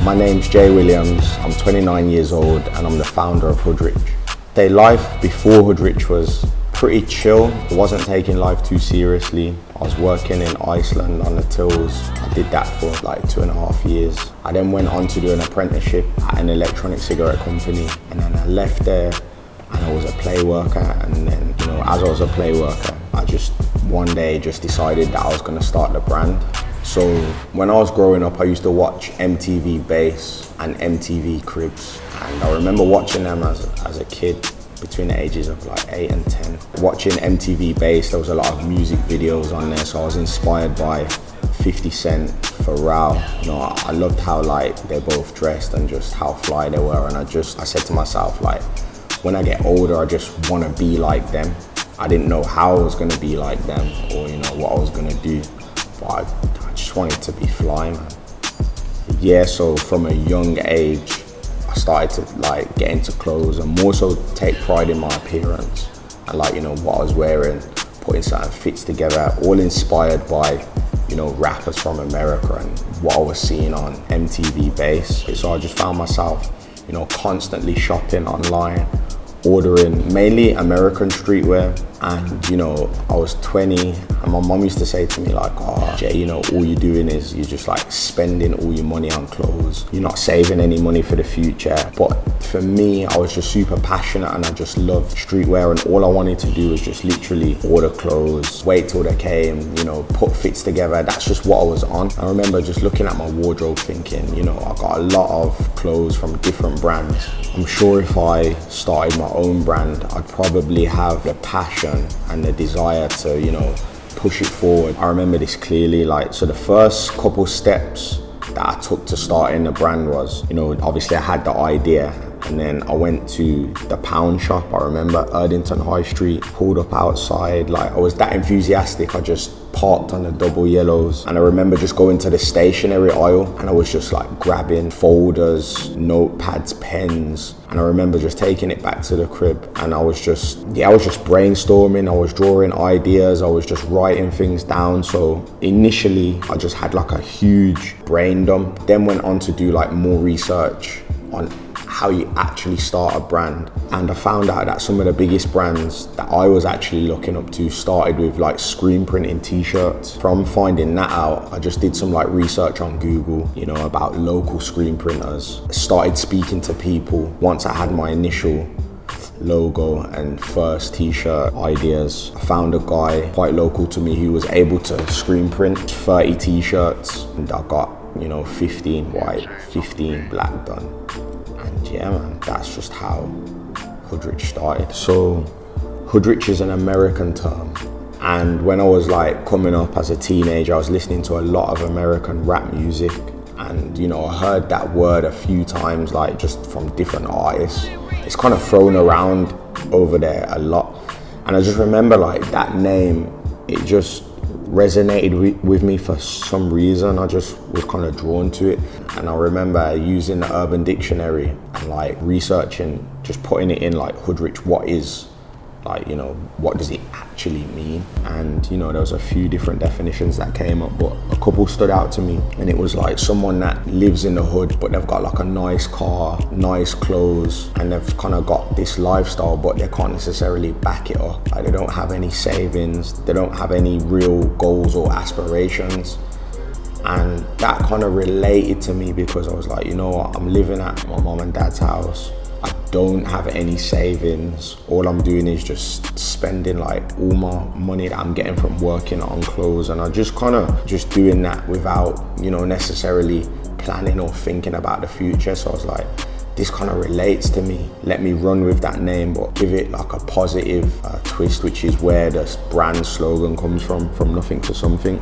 My name's Jay Williams, I'm 29 years old and I'm the founder of Hoodrich. Life before Hoodrich was pretty chill. I wasn't taking life too seriously. I was working in Iceland on the tills. I did that for like 2.5 years. I then went on to do an apprenticeship at an electronic cigarette company, and then I left there and I was a play worker. And then, as I was a play worker, I just one day just decided that I was gonna start the brand. So when I was growing up, I used to watch MTV Bass and MTV Cribs. And I remember watching them as a kid, between the ages of like 8 and 10. Watching MTV Bass, there was a lot of music videos on there, so I was inspired by 50 Cent, Pharrell. I loved how like they both dressed and just how fly they were, and I said to myself, like, when I get older, I just want to be like them. I didn't know how I was going to be like them, or what I was going to do, but I just wanted to be fly, man. Yeah, so from a young age, I started to like get into clothes and more so take pride in my appearance and what I was wearing, putting certain fits together, all inspired by rappers from America and what I was seeing on MTV Bass. So I just found myself constantly shopping online, ordering mainly American streetwear. And I was 20 and my mom used to say to me like, oh Jay, all you're doing is you're just like spending all your money on clothes. You're not saving any money for the future. But for me, I was just super passionate and I just loved streetwear, and all I wanted to do was just literally order clothes, wait till they came, put fits together. That's just what I was on. I remember just looking at my wardrobe thinking, I got a lot of clothes from different brands. I'm sure if I started my own brand, I'd probably have the passion and the desire to push it forward. I remember this clearly, so the first couple steps that I took to starting the brand was, obviously I had the idea, and then I went to the pound shop. I remember Erdington High Street, pulled up outside, I was that enthusiastic. I just parked on the double yellows, and I remember just going to the stationery aisle and I was just grabbing folders, notepads, pens, and I remember just taking it back to the crib, and I was just brainstorming, I was drawing ideas, I was just writing things down. So initially I just had a huge brain dump, then went on to do more research on how you actually start a brand. And I found out that some of the biggest brands that I was actually looking up to started with screen printing t-shirts. From finding that out, I just did some research on Google, about local screen printers. Started speaking to people. Once I had my initial logo and first t-shirt ideas, I found a guy quite local to me who was able to screen print 30 t-shirts, and I got 15 white, 15 black done. And yeah, man, that's just how Hoodrich started. So Hoodrich is an American term, and when I was coming up as a teenager, I was listening to a lot of American rap music, and I heard that word a few times, just from different artists. It's kind of thrown around over there a lot, and I just remember that name, it just resonated with me for some reason. I just was kind of drawn to it, and I remember using the Urban Dictionary and researching, just putting it in Hoodrich, what is what does it actually mean? And there was a few different definitions that came up, but a couple stood out to me, and it was someone that lives in the hood but they've got a nice car, nice clothes, and they've kind of got this lifestyle but they can't necessarily back it up. They don't have any savings, they don't have any real goals or aspirations. And that kind of related to me because I was what, I'm living at my mom and dad's house. I don't have any savings. All I'm doing is just spending all my money that I'm getting from working on clothes, and I just just doing that without necessarily planning or thinking about the future. So I was this kind of relates to me. Let me run with that name, but give it a positive twist, which is where the brand slogan comes from nothing to something.